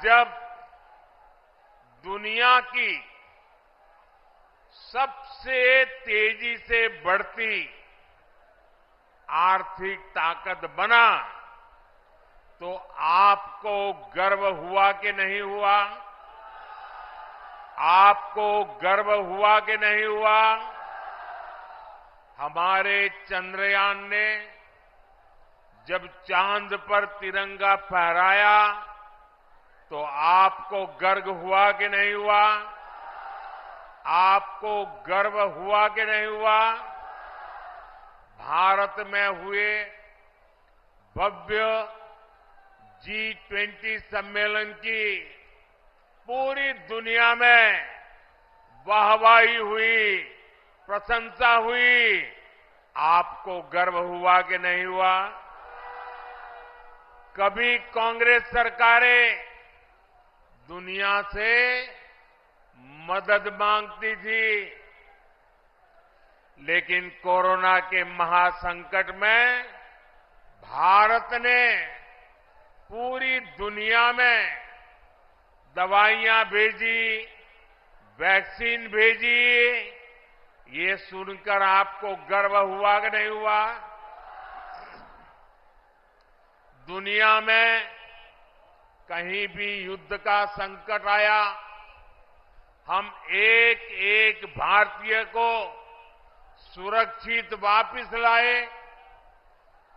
जब दुनिया की सबसे तेजी से बढ़ती आर्थिक ताकत बना तो आपको गर्व हुआ कि नहीं हुआ? आपको गर्व हुआ कि नहीं हुआ? हमारे चंद्रयान ने जब चांद पर तिरंगा फहराया तो आपको गर्व हुआ कि नहीं हुआ? आपको गर्व हुआ कि नहीं हुआ? भारत में हुए भव्य G20 सम्मेलन की पूरी दुनिया में वाहवाही हुई, प्रशंसा हुई। आपको गर्व हुआ कि नहीं हुआ? कभी कांग्रेस सरकारें दुनिया से मदद मांगती थी, लेकिन कोरोना के महासंकट में भारत ने पूरी दुनिया में दवाइयां भेजी, वैक्सीन भेजी। ये सुनकर आपको गर्व हुआ कि नहीं हुआ? दुनिया में कहीं भी युद्ध का संकट आया, हम एक एक भारतीय को सुरक्षित वापस लाए।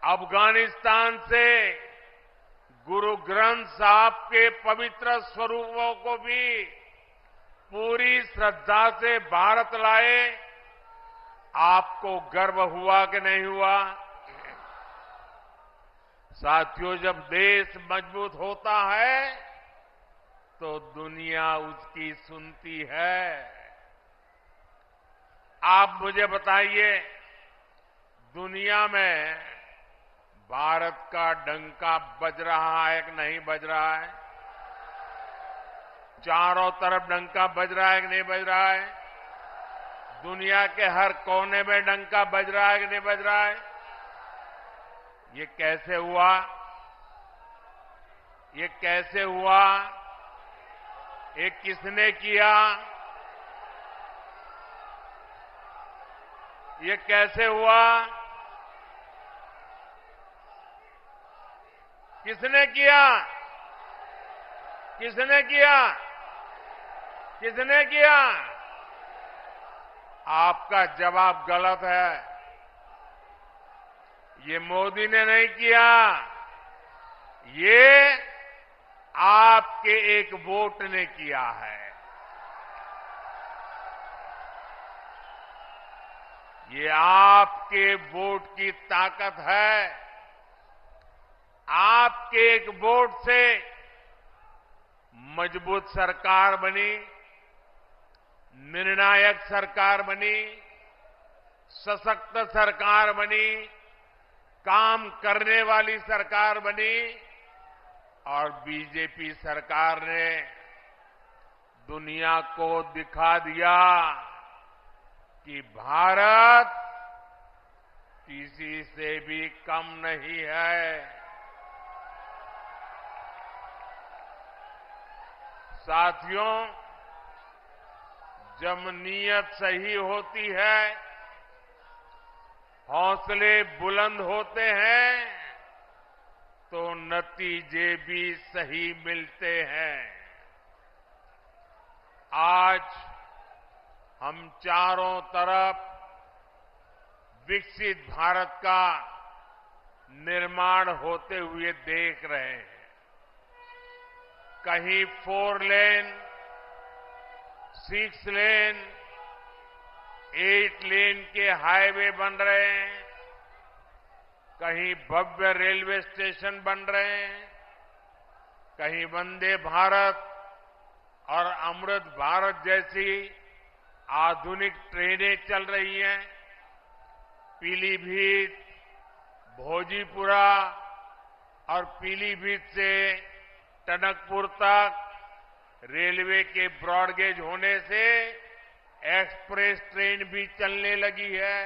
अफगानिस्तान से गुरु ग्रंथ साहब के पवित्र स्वरूपों को भी पूरी श्रद्धा से भारत लाए। आपको गर्व हुआ कि नहीं हुआ? साथियों, जब देश मजबूत होता है तो दुनिया उसकी सुनती है। आप मुझे बताइए, दुनिया में भारत का डंका बज रहा है कि नहीं बज रहा है? चारों तरफ डंका बज रहा है कि नहीं बज रहा है? दुनिया के हर कोने में डंका बज रहा है कि नहीं बज रहा है? ये कैसे हुआ? ये कैसे हुआ? ये किसने किया? ये कैसे हुआ? किसने किया? किसने किया? किसने किया? आपका जवाब गलत है। ये मोदी ने नहीं किया, ये आपके एक वोट ने किया है। ये आपके वोट की ताकत है। आपके एक वोट से मजबूत सरकार बनी, निर्णायक सरकार बनी, सशक्त सरकार बनी, काम करने वाली सरकार बनी। और बीजेपी सरकार ने दुनिया को दिखा दिया कि भारत किसी से भी कम नहीं है। साथियों, जब नीयत सही होती है, हौसले बुलंद होते हैं, तो नतीजे भी सही मिलते हैं। आज हम चारों तरफ विकसित भारत का निर्माण होते हुए देख रहे हैं। कहीं 4 लेन, 6 लेन, 8 लेन के हाईवे बन रहे हैं, कहीं भव्य रेलवे स्टेशन बन रहे हैं, कहीं वंदे भारत और अमृत भारत जैसी आधुनिक ट्रेनें चल रही हैं। पीलीभीत, भोजीपुरा और पीलीभीत से टनकपुर तक रेलवे के ब्रॉडगेज होने से एक्सप्रेस ट्रेन भी चलने लगी है।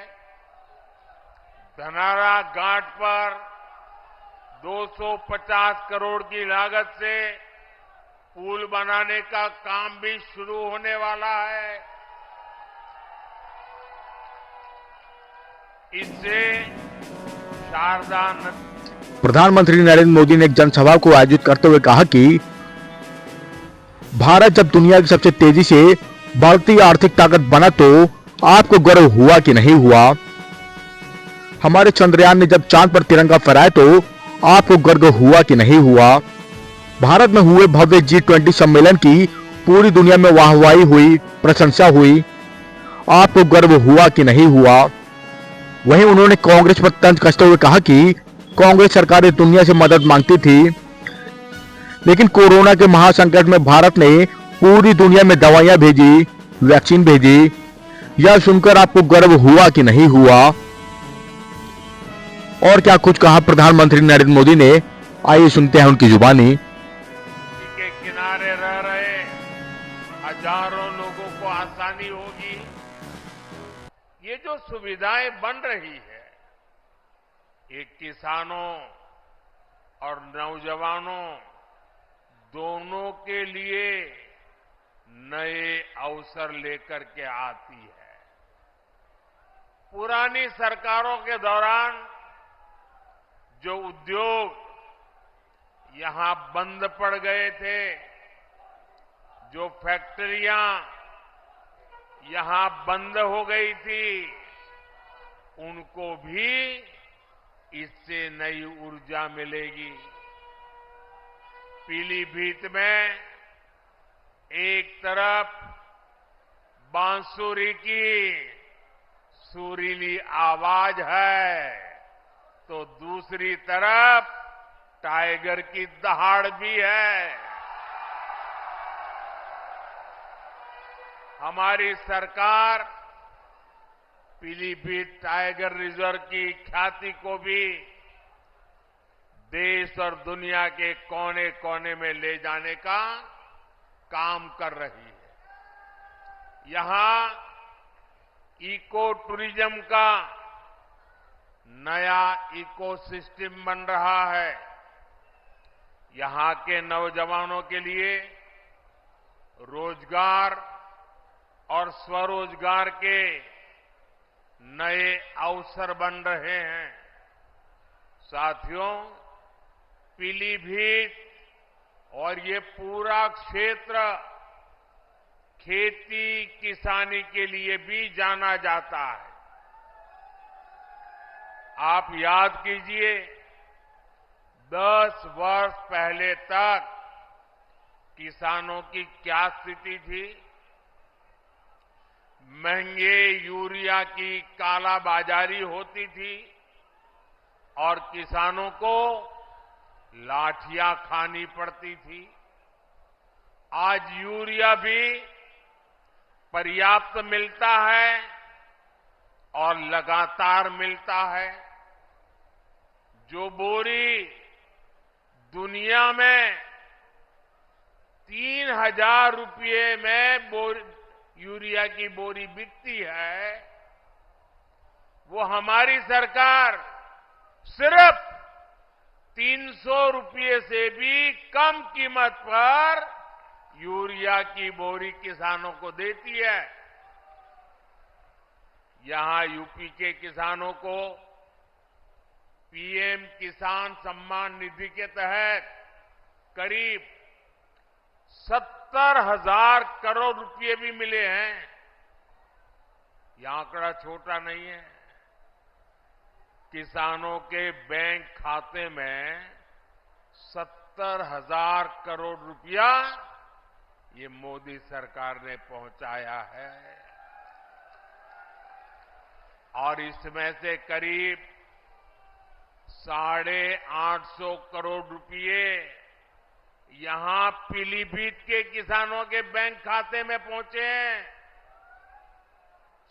धनारा घाट पर 250 करोड़ की लागत से पुल बनाने का काम भी शुरू होने वाला है। इससे शारदा नदी। प्रधानमंत्री नरेंद्र मोदी ने एक जनसभा को आयोजित करते हुए कहा कि भारत जब दुनिया की सबसे तेजी से बढ़ती आर्थिक ताकत बना तो आपको गर्व हुआ कि नहीं हुआ। हमारे चंद्रयान ने जब चांद पर तिरंगा फहराया तो आपको गर्व हुआ कि नहीं हुआ। भारत में हुए भव्य G20 सम्मेलन की पूरी दुनिया में वाहवाही हुई, प्रशंसा हुई। आपको गर्व हुआ कि नहीं हुआ। वहीं उन्होंने कांग्रेस पर तंज कसते हुए कहा कि कांग्रेस सरकार इस दुनिया से मदद मांगती थी, लेकिन कोरोना के महासंकट में भारत ने पूरी दुनिया में दवाइयां भेजी, वैक्सीन भेजी। यह सुनकर आपको गर्व हुआ कि नहीं हुआ। और क्या कुछ कहा प्रधानमंत्री नरेंद्र मोदी ने, आइए सुनते हैं उनकी जुबानी। के किनारे रह रहे हजारों लोगों को आसानी होगी। ये जो सुविधाएं बन रही है, ये किसानों और नौजवानों दोनों के लिए नए अवसर लेकर के आती है। पुरानी सरकारों के दौरान जो उद्योग यहां बंद पड़ गए थे, जो फैक्ट्रियां यहां बंद हो गई थी, उनको भी इससे नई ऊर्जा मिलेगी। पीलीभीत में एक तरफ बांसुरी की सुरीली आवाज है, तो दूसरी तरफ टाइगर की दहाड़ भी है। हमारी सरकार पीलीभीत टाइगर रिजर्व की ख्याति को भी देश और दुनिया के कोने कोने में ले जाने का काम कर रही है। यहां इको टूरिज्म का नया इकोसिस्टम बन रहा है। यहां के नौजवानों के लिए रोजगार और स्वरोजगार के नए अवसर बन रहे हैं। साथियों, पीलीभीत और ये पूरा क्षेत्र खेती किसानी के लिए भी जाना जाता है। आप याद कीजिए, 10 वर्ष पहले तक किसानों की क्या स्थिति थी। महंगे यूरिया की कालाबाजारी होती थी और किसानों को लाठियां खानी पड़ती थी। आज यूरिया भी पर्याप्त मिलता है और लगातार मिलता है। जो बोरी दुनिया में 3,000 रुपये में यूरिया की बोरी बिकती है, वो हमारी सरकार सिर्फ 300 रुपये से भी कम कीमत पर यूरिया की बोरी किसानों को देती है। यहां यूपी के किसानों को पीएम किसान सम्मान निधि के तहत करीब 70,000 करोड़ रुपए भी मिले हैं। यह आंकड़ा छोटा नहीं है। किसानों के बैंक खाते में 70,000 करोड़ रुपया ये मोदी सरकार ने पहुंचाया है और इसमें से करीब 850 करोड़ रुपये यहां पीलीभीत के किसानों के बैंक खाते में पहुंचे हैं।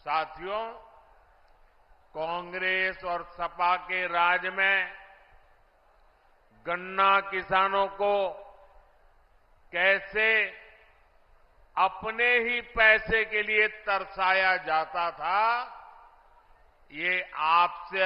साथियों, कांग्रेस और सपा के राज में गन्ना किसानों को कैसे अपने ही पैसे के लिए तरसाया जाता था, ये आपसे